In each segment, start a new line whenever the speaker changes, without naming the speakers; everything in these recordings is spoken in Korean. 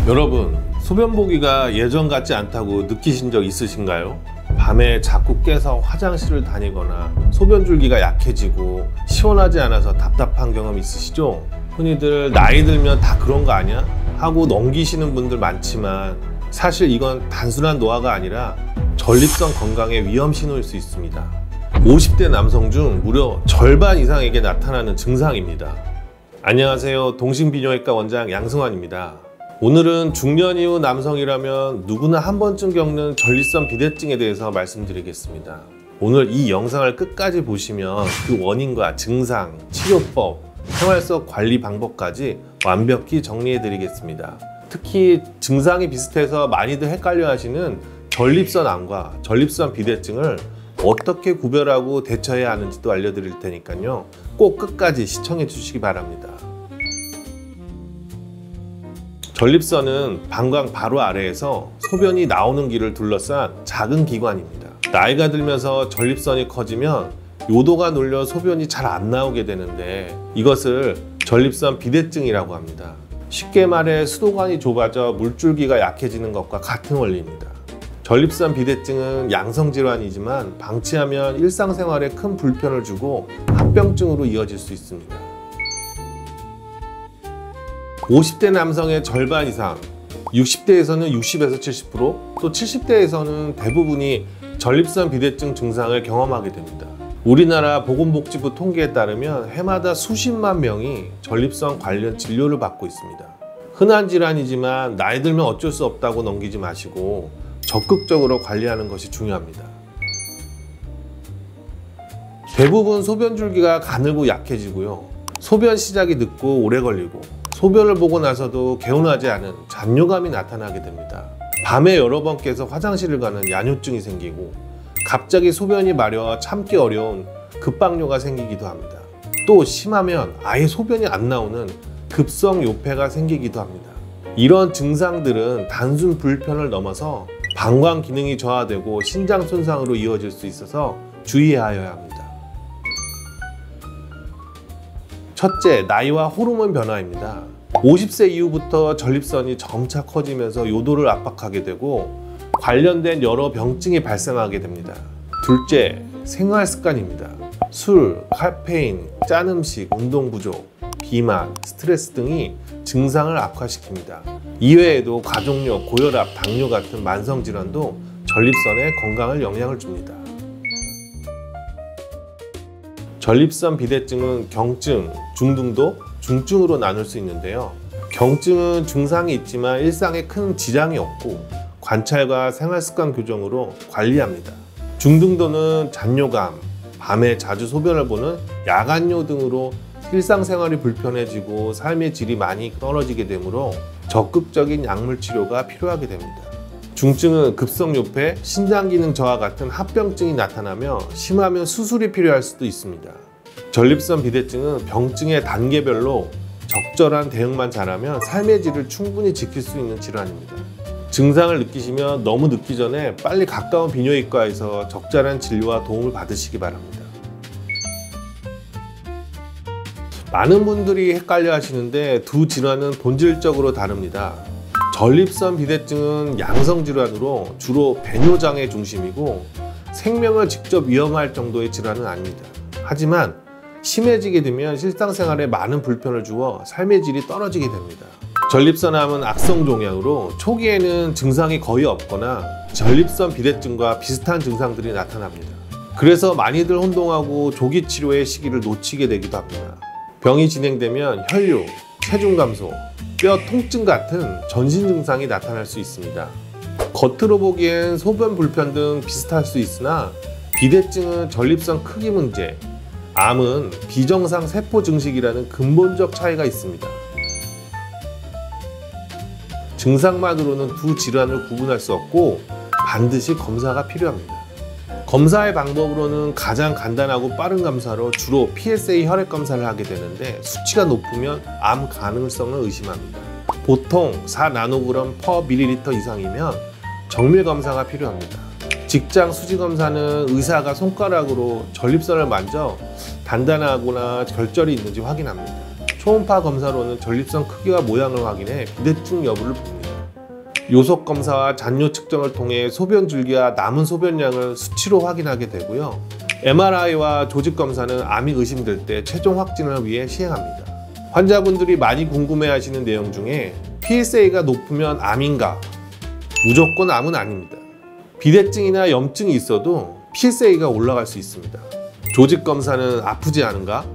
여러분, 소변 보기가 예전 같지 않다고 느끼신 적 있으신가요? 밤에 자꾸 깨서 화장실을 다니거나 소변 줄기가 약해지고 시원하지 않아서 답답한 경험 있으시죠? 흔히들 나이 들면 다 그런 거 아니야? 하고 넘기시는 분들 많지만 사실 이건 단순한 노화가 아니라 전립선 건강의 위험 신호일 수 있습니다. 50대 남성 중 무려 절반 이상에게 나타나는 증상입니다. 안녕하세요. 동식비뇨기과 원장 양승환입니다. 오늘은 중년 이후 남성이라면 누구나 한 번쯤 겪는 전립선 비대증에 대해서 말씀드리겠습니다. 오늘 이 영상을 끝까지 보시면 그 원인과 증상, 치료법, 생활 속 관리 방법까지 완벽히 정리해 드리겠습니다. 특히 증상이 비슷해서 많이들 헷갈려 하시는 전립선암과 전립선 비대증을 어떻게 구별하고 대처해야 하는지도 알려드릴 테니까요. 꼭 끝까지 시청해 주시기 바랍니다. 전립선은 방광 바로 아래에서 소변이 나오는 길을 둘러싼 작은 기관입니다. 나이가 들면서 전립선이 커지면 요도가 눌려 소변이 잘 안 나오게 되는데 이것을 전립선 비대증이라고 합니다. 쉽게 말해 수도관이 좁아져 물줄기가 약해지는 것과 같은 원리입니다. 전립선 비대증은 양성질환이지만 방치하면 일상생활에 큰 불편을 주고 합병증으로 이어질 수 있습니다. 50대 남성의 절반 이상, 60대에서는 60에서 70%, 또 70대에서는 대부분이 전립선 비대증 증상을 경험하게 됩니다. 우리나라 보건복지부 통계에 따르면 해마다 수십만 명이 전립선 관련 진료를 받고 있습니다. 흔한 질환이지만 나이 들면 어쩔 수 없다고 넘기지 마시고 적극적으로 관리하는 것이 중요합니다. 대부분 소변 줄기가 가늘고 약해지고요. 소변 시작이 늦고 오래 걸리고 소변을 보고 나서도 개운하지 않은 잔뇨감이 나타나게 됩니다. 밤에 여러 번 깨서 화장실을 가는 야뇨증이 생기고 갑자기 소변이 마려 참기 어려운 급박뇨가 생기기도 합니다. 또 심하면 아예 소변이 안 나오는 급성 요폐가 생기기도 합니다. 이런 증상들은 단순 불편을 넘어서 방광 기능이 저하되고 신장 손상으로 이어질 수 있어서 주의하여야 합니다. 첫째, 나이와 호르몬 변화입니다. 50세 이후부터 전립선이 점차 커지면서 요도를 압박하게 되고 관련된 여러 병증이 발생하게 됩니다. 둘째, 생활 습관입니다. 술, 카페인, 짠 음식, 운동 부족, 비만, 스트레스 등이 증상을 악화시킵니다. 이외에도 가족력, 고혈압, 당뇨 같은 만성 질환도 전립선의 건강을 영향을 줍니다. 전립선 비대증은 경증, 중등도, 중증으로 나눌 수 있는데요. 경증은 증상이 있지만 일상에 큰 지장이 없고 관찰과 생활습관 교정으로 관리합니다. 중등도는 잔뇨감, 밤에 자주 소변을 보는 야간뇨 등으로 일상생활이 불편해지고 삶의 질이 많이 떨어지게 되므로 적극적인 약물 치료가 필요하게 됩니다. 중증은 급성요폐, 신장기능 저하 같은 합병증이 나타나며 심하면 수술이 필요할 수도 있습니다. 전립선 비대증은 병증의 단계별로 적절한 대응만 잘하면 삶의 질을 충분히 지킬 수 있는 질환입니다. 증상을 느끼시면 너무 늦기 전에 빨리 가까운 비뇨기과에서 적절한 진료와 도움을 받으시기 바랍니다. 많은 분들이 헷갈려 하시는데 두 질환은 본질적으로 다릅니다. 전립선 비대증은 양성질환으로 주로 배뇨장애 중심이고 생명을 직접 위험할 정도의 질환은 아닙니다. 하지만 심해지게 되면 일상생활에 많은 불편을 주어 삶의 질이 떨어지게 됩니다. 전립선암은 악성 종양으로 초기에는 증상이 거의 없거나 전립선 비대증과 비슷한 증상들이 나타납니다. 그래서 많이들 혼동하고 조기 치료의 시기를 놓치게 되기도 합니다. 병이 진행되면 혈류, 체중 감소, 뼈 통증 같은 전신 증상이 나타날 수 있습니다. 겉으로 보기엔 소변 불편 등 비슷할 수 있으나 비대증은 전립선 크기 문제, 암은 비정상 세포 증식이라는 근본적 차이가 있습니다. 증상만으로는 두 질환을 구분할 수 없고 반드시 검사가 필요합니다. 검사의 방법으로는 가장 간단하고 빠른 검사로 주로 PSA 혈액 검사를 하게 되는데 수치가 높으면 암 가능성을 의심합니다. 보통 4나노그램/ml 이상이면 정밀 검사가 필요합니다. 직장 수지 검사는 의사가 손가락으로 전립선을 만져 단단하거나 결절이 있는지 확인합니다. 초음파 검사로는 전립선 크기와 모양을 확인해 비대증 여부를 봅니다. 요속 검사와 잔뇨 측정을 통해 소변 줄기와 남은 소변량을 수치로 확인하게 되고요. MRI와 조직 검사는 암이 의심될 때 최종 확진을 위해 시행합니다. 환자분들이 많이 궁금해하시는 내용 중에 PSA가 높으면 암인가? 무조건 암은 아닙니다. 비대증이나 염증이 있어도 PSA가 올라갈 수 있습니다. 조직 검사는 아프지 않은가?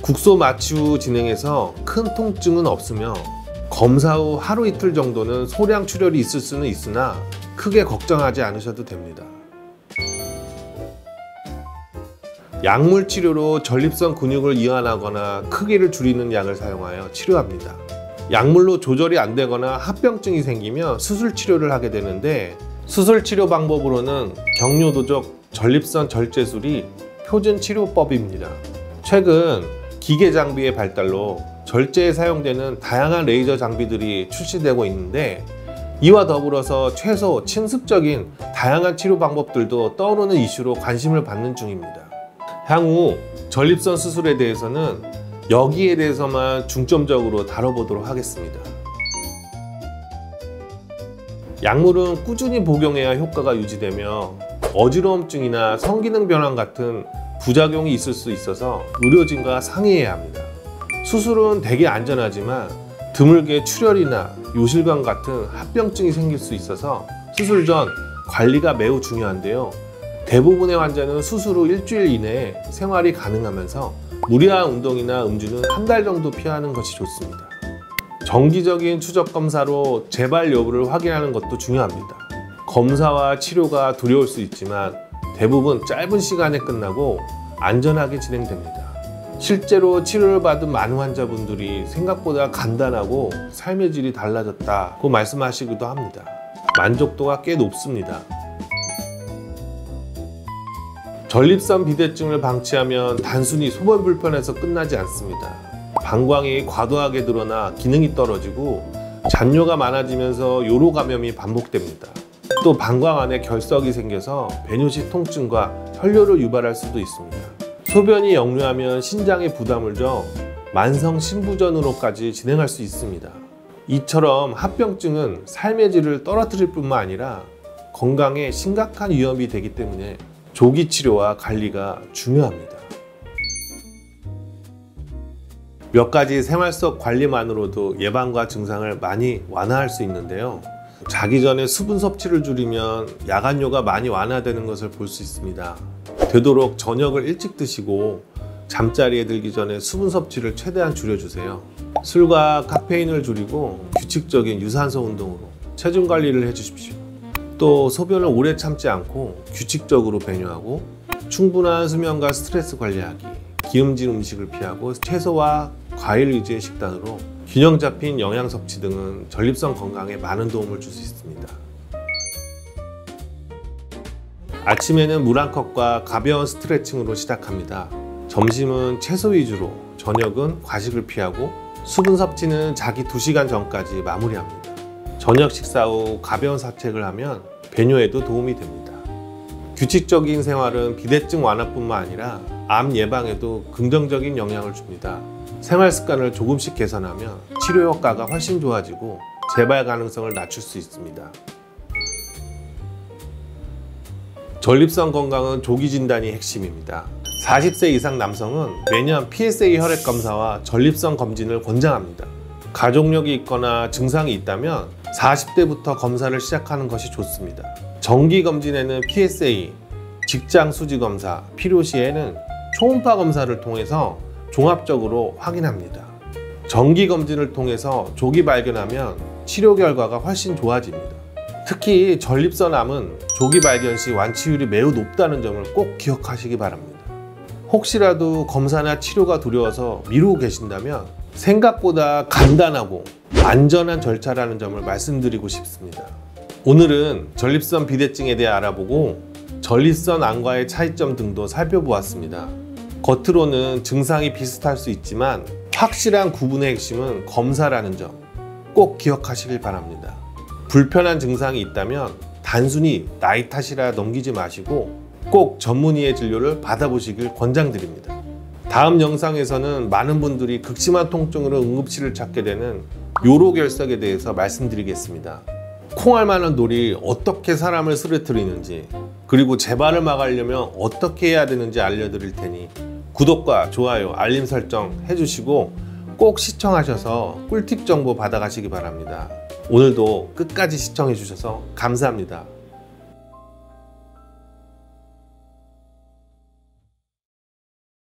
국소 마취 후 진행해서 큰 통증은 없으며 검사 후 하루 이틀 정도는 소량 출혈이 있을 수는 있으나 크게 걱정하지 않으셔도 됩니다. 약물 치료로 전립선 근육을 이완하거나 크기를 줄이는 약을 사용하여 치료합니다. 약물로 조절이 안 되거나 합병증이 생기면 수술 치료를 하게 되는데, 수술 치료 방법으로는 경료도적 전립선 절제술이 표준 치료법입니다. 최근 기계 장비의 발달로 절제에 사용되는 다양한 레이저 장비들이 출시되고 있는데, 이와 더불어서 최소 침습적인 다양한 치료 방법들도 떠오르는 이슈로 관심을 받는 중입니다. 향후 전립선 수술에 대해서는 여기에 대해서만 중점적으로 다뤄보도록 하겠습니다. 약물은 꾸준히 복용해야 효과가 유지되며 어지러움증이나 성기능 변환 같은 부작용이 있을 수 있어서 의료진과 상의해야 합니다. 수술은 되게 안전하지만 드물게 출혈이나 요실금 같은 합병증이 생길 수 있어서 수술 전 관리가 매우 중요한데요. 대부분의 환자는 수술 후 일주일 이내에 생활이 가능하면서 무리한 운동이나 음주는 한 달 정도 피하는 것이 좋습니다. 정기적인 추적 검사로 재발 여부를 확인하는 것도 중요합니다. 검사와 치료가 두려울 수 있지만 대부분 짧은 시간에 끝나고 안전하게 진행됩니다. 실제로 치료를 받은 많은 환자분들이 생각보다 간단하고 삶의 질이 달라졌다고 말씀하시기도 합니다. 만족도가 꽤 높습니다. 전립선 비대증을 방치하면 단순히 소변 불편에서 끝나지 않습니다. 방광이 과도하게 드러나 기능이 떨어지고 잔뇨가 많아지면서 요로 감염이 반복됩니다. 또 방광 안에 결석이 생겨서 배뇨시 통증과 혈뇨를 유발할 수도 있습니다. 소변이 역류하면 신장에 부담을 줘 만성 신부전으로까지 진행할 수 있습니다. 이처럼 합병증은 삶의 질을 떨어뜨릴 뿐만 아니라 건강에 심각한 위험이 되기 때문에 조기 치료와 관리가 중요합니다. 몇 가지 생활 속 관리만으로도 예방과 증상을 많이 완화할 수 있는데요. 자기 전에 수분 섭취를 줄이면 야간뇨가 많이 완화되는 것을 볼 수 있습니다. 되도록 저녁을 일찍 드시고 잠자리에 들기 전에 수분 섭취를 최대한 줄여주세요. 술과 카페인을 줄이고 규칙적인 유산소 운동으로 체중 관리를 해주십시오. 또 소변을 오래 참지 않고 규칙적으로 배뇨하고 충분한 수면과 스트레스 관리하기, 기름진 음식을 피하고 채소와 과일 위주의 식단으로 균형 잡힌 영양 섭취 등은 전립선 건강에 많은 도움을 줄 수 있습니다. 아침에는 물 한 컵과 가벼운 스트레칭으로 시작합니다. 점심은 채소 위주로, 저녁은 과식을 피하고 수분 섭취는 자기 2시간 전까지 마무리합니다. 저녁 식사 후 가벼운 산책을 하면 배뇨에도 도움이 됩니다. 규칙적인 생활은 비대증 완화뿐만 아니라 암 예방에도 긍정적인 영향을 줍니다. 생활 습관을 조금씩 개선하면 치료 효과가 훨씬 좋아지고 재발 가능성을 낮출 수 있습니다. 전립선 건강은 조기 진단이 핵심입니다. 40세 이상 남성은 매년 PSA 혈액 검사와 전립선 검진을 권장합니다. 가족력이 있거나 증상이 있다면 40대부터 검사를 시작하는 것이 좋습니다. 정기 검진에는 PSA, 직장 수지 검사, 필요시에는 초음파 검사를 통해서 종합적으로 확인합니다. 정기 검진을 통해서 조기 발견하면 치료 결과가 훨씬 좋아집니다. 특히 전립선암은 조기 발견 시 완치율이 매우 높다는 점을 꼭 기억하시기 바랍니다. 혹시라도 검사나 치료가 두려워서 미루고 계신다면 생각보다 간단하고 안전한 절차라는 점을 말씀드리고 싶습니다. 오늘은 전립선 비대증에 대해 알아보고 전립선 암과의 차이점 등도 살펴보았습니다. 겉으로는 증상이 비슷할 수 있지만 확실한 구분의 핵심은 검사라는 점 꼭 기억하시길 바랍니다. 불편한 증상이 있다면 단순히 나이 탓이라 넘기지 마시고 꼭 전문의의 진료를 받아보시길 권장드립니다. 다음 영상에서는 많은 분들이 극심한 통증으로 응급실을 찾게 되는 요로결석에 대해서 말씀드리겠습니다. 콩알만한 돌이 어떻게 사람을 쓰러뜨리는지, 그리고 재발을 막으려면 어떻게 해야 되는지 알려드릴 테니 구독과 좋아요, 알림 설정 해주시고 꼭 시청하셔서 꿀팁 정보 받아가시기 바랍니다. 오늘도 끝까지 시청해 주셔서 감사합니다.